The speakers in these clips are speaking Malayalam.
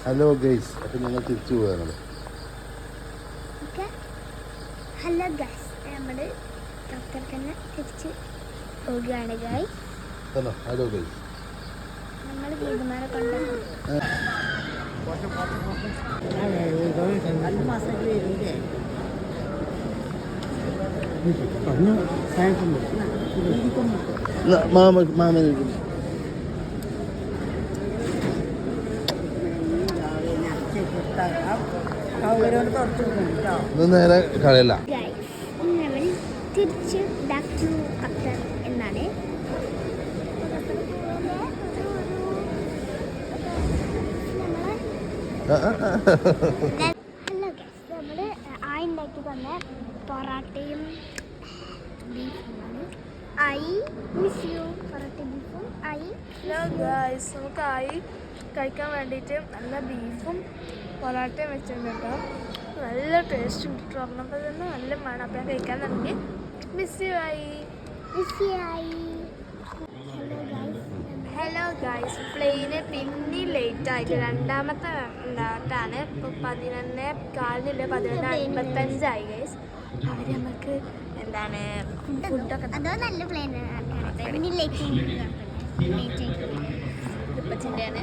ഹലോ ഗൈസ്, അപ്പം ഞങ്ങൾ തിരിച്ചു പോകാനാണ്. ഹലോ ഗൈസ്, നമ്മൾ ഡോക്ടർ തന്നെ തിരിച്ച് പോവുകയാണ് ഗൈസ്. ഹലോ ഗൈസ്, നമ്മൾ വീടുമാരെ കൊണ്ടുപോകും. മാമൻ നേരെ കളയല്ല. നമ്മൾ തിരിച്ച് ബാക്ക് ടു ഖത്തർ എന്നാണ്. ഹലോ ഗൈസ്, നമ്മൾ ഉണ്ടാക്കി തന്ന പൊറാട്ടയും ബീഫുമാണ്. മിസ് യു പൊറാട്ട ബീഫും ഹലോ ഗൈസ്, നമുക്ക് കഴിക്കാൻ വേണ്ടിയിട്ട് നല്ല ബീഫും പൊറാട്ടയും വെച്ചിട്ടുണ്ട് കേട്ടോ. നല്ല ടേസ്റ്റ് ഉണ്ട്. തുറന്നപ്പോൾ തന്നെ നല്ല മണം. അപ്പം കഴിക്കാൻ തുടങ്ങി. മിസ് യു ഹലോ ഗൈസ്, പ്ലെയിന് പിന്നെ ലേറ്റ് ആയിട്ട് രണ്ടാമത്തെ ഉണ്ടാവട്ടാണ്. ഇപ്പോൾ 11:15 11:55 ഗൈസ്. അവർ നമുക്ക് എന്താണ് ഫുഡൊക്കെ അതോ നല്ല പ്ലെയിൻ ഇപ്പച്ചിൻ്റെയാണ്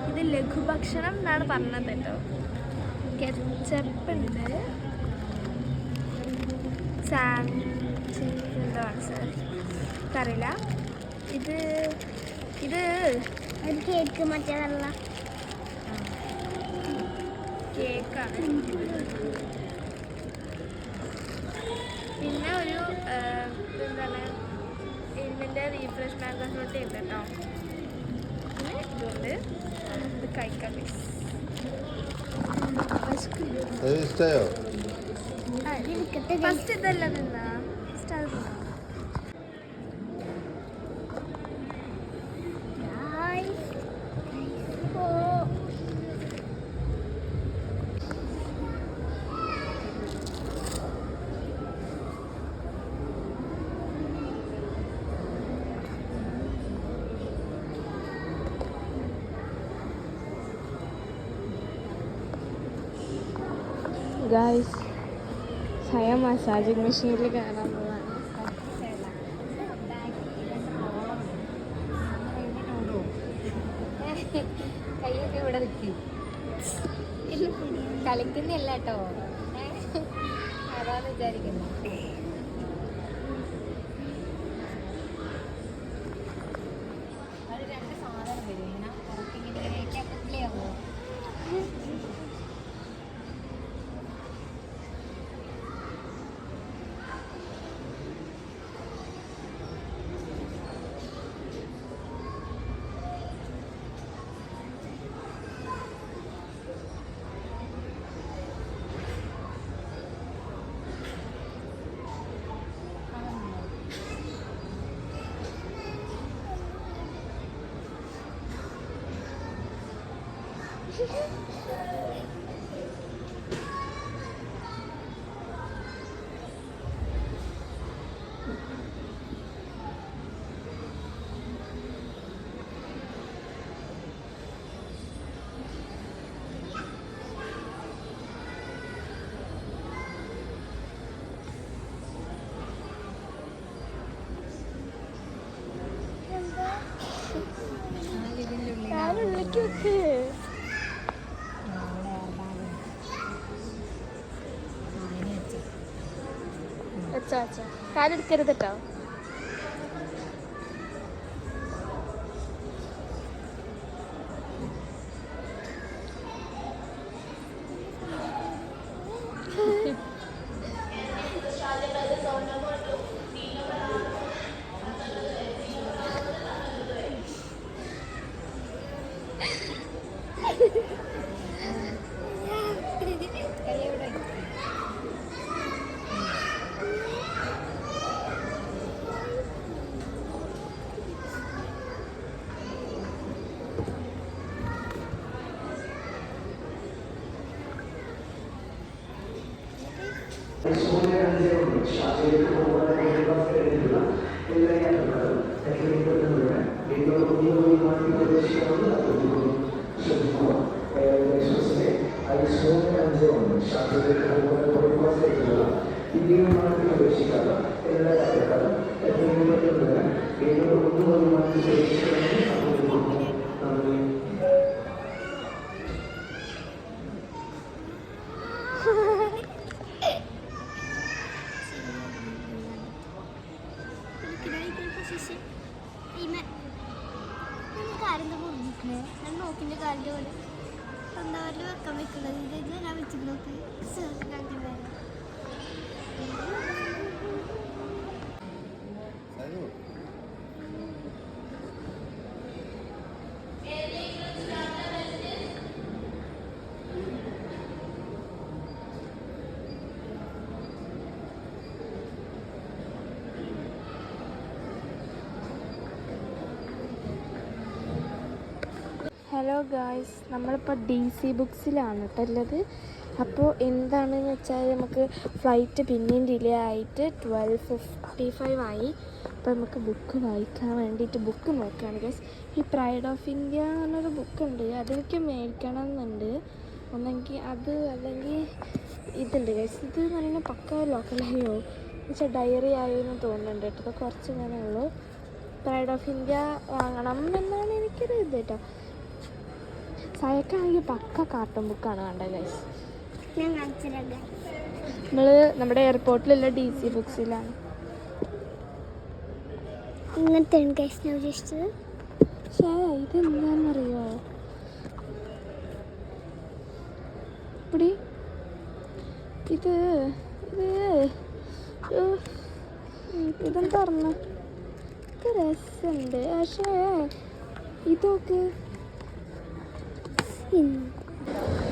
ഇത് ലഘുഭക്ഷണം എന്നാണ് പറഞ്ഞത് കേട്ടോ. കെച്ചപ്പുണ്ട്, എന്താണ് സാർ അറിയില്ല. ഇത് ഒരു കേക്ക് മറ്റേതല്ല, കേക്കാണ്. പിന്നെ ഒരു എന്താണ് ഇതിൻ്റെ റീഫ്രഷ് മാംഗോ ഫ്രൂട്ടി ഉണ്ട് കേട്ടോ. പിന്നെ ഇതുകൊണ്ട് ഇത് കഴിക്കാം. ഇഷ്ടമായോ? ഫസ്റ്റ് ഇതല്ല നിന്നാ ഫസ്റ്റ് ഗായ്സ്, saya മസാജിങ് മെഷീനിൽ കാണാൻ പോവാണ്. കൈയൊക്കെ ഇവിടെ നിൽക്കും. കളിക്കുന്നില്ല കേട്ടോ, അതാന്ന് വിചാരിക്കുന്നു. അത് രണ്ട് സാധനം വരും ഇങ്ങനെ പുറത്തിങ്ങനെ പുള്ളിയാകുമോ. കാലെടുക്കരുത് കേട്ടോ. എല്ലാ യാത്രക്കാരും നോക്കിന്റെ കാലിന്റെ പോലെ സ്വന്തമായിട്ട് വെക്കാൻ വെക്കുന്നത് ഇത് ഞാൻ വെച്ച് നോക്കി ഹലോ ഗായ്സ്, നമ്മളിപ്പോൾ DC ബുക്സിലാണ് കേട്ടുള്ളത്. അപ്പോൾ എന്താണെന്ന് വെച്ചാൽ നമുക്ക് ഫ്ലൈറ്റ് പിന്നെയും ഡിലേ ആയിട്ട് 12:55 ആയി. അപ്പോൾ നമുക്ക് ബുക്ക് വായിക്കാൻ വേണ്ടിയിട്ട് ബുക്ക് നോക്കുകയാണ് ഗൈസ്. ഈ പ്രൈഡ് ഓഫ് ഇന്ത്യ എന്നൊരു ബുക്കുണ്ട്, അതെനിക്ക് മേടിക്കണം എന്നുണ്ട്. ഒന്നെങ്കിൽ അത് അല്ലെങ്കിൽ ഇതുണ്ട് ഗൈസ്. ഇത് നല്ല പക്ക ലോക്കലായോ എന്ന് വെച്ചാൽ ഡയറി ആയോ എന്ന് തോന്നുന്നുണ്ട് കേട്ടോ. കുറച്ച് ഇങ്ങനെ ഉള്ളൂ. പ്രൈഡ് ഓഫ് ഇന്ത്യ വാങ്ങണം എന്നാണ് എനിക്കൊരു ഇത് കേട്ടോ. സയക്കാണെങ്കിൽ പക്ക കാർട്ടൂൺ ബുക്കാണ് കണ്ടത് ഗൈസ്. ഞാൻ കാണിച്ചുതരാം. നമ്മൾ നമ്മുടെ എയർപോർട്ടിലുള്ള DC ബുക്സിലാണ്. ഇങ്ങനത്തെ ഗൈസ് ഞാൻ ഉദ്ദേശിച്ചത്. പക്ഷേ ഇതെന്താണെന്നറിയോ, ഇവിടെ ഇത് ഇതെന്താ പറഞ്ഞ രസമുണ്ട്. പക്ഷേ ഇതൊക്കെ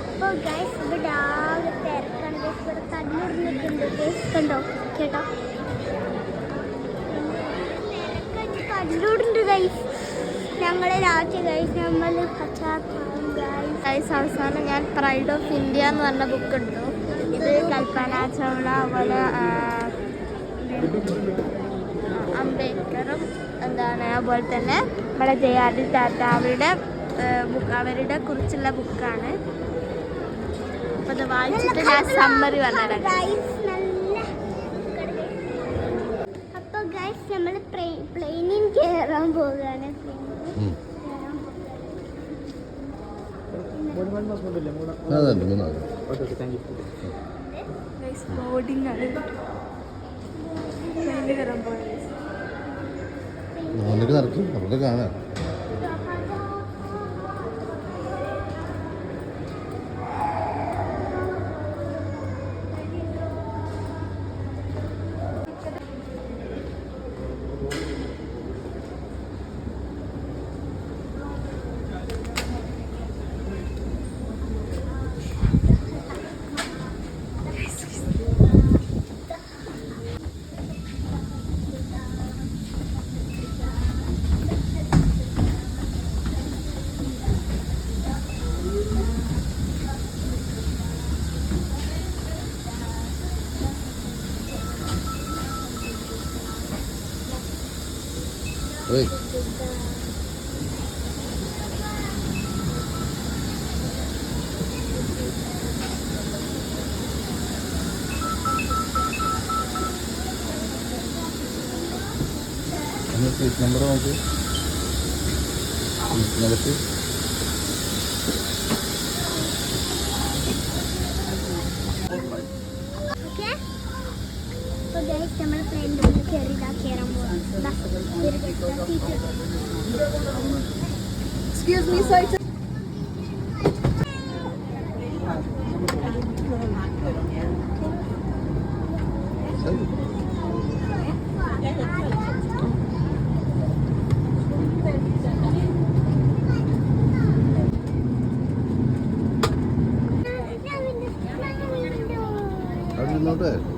അപ്പോൾ ഗൈസ് ഇവിടെ ആകെ തിരക്കാണ് ഗൈസ്. ഇവിടെ കണ്ണൂർന്നിട്ടുണ്ട് ഗൈസ്, കണ്ടോ കേട്ടോ കണ്ണൂരുണ്ട് ഗൈസ്. ഞങ്ങൾ രാത്രി ഗൈസ് നമ്മൾ ഗൈസ് അവസാനം ഞാൻ പ്രൈഡ് ഓഫ് ഇന്ത്യ എന്ന് പറഞ്ഞ ബുക്ക് ഉണ്ട്. ഇത് കൽപ്പന ചൗള അതുപോലെ അംബേദ്കറും അതുപോലെ തന്നെ നമ്മുടെ JR ടാറ്റ അവരുടെ കുറിച്ചുള്ള ബുക്കാണ്. അപ്പോൾ അത് വായിച്ചിട്ട് ഞാൻ സമ്മറി പറഞ്ഞിടാം. അപ്പോൾ ഗൈസ് നമ്മൾ പ്ലെയിനിൽ കയറാൻ പോവുകയാണ്. ബോർഡിംഗ് ആണ്. നടക്കും നമുക്ക് കാണാം. Wait. Please number also. Number 2. Okay. So guys, നമ്മൾ പ്ലെയിനിൽ കയറാൻ പോവാം. Excuse me, sir. How do you know that?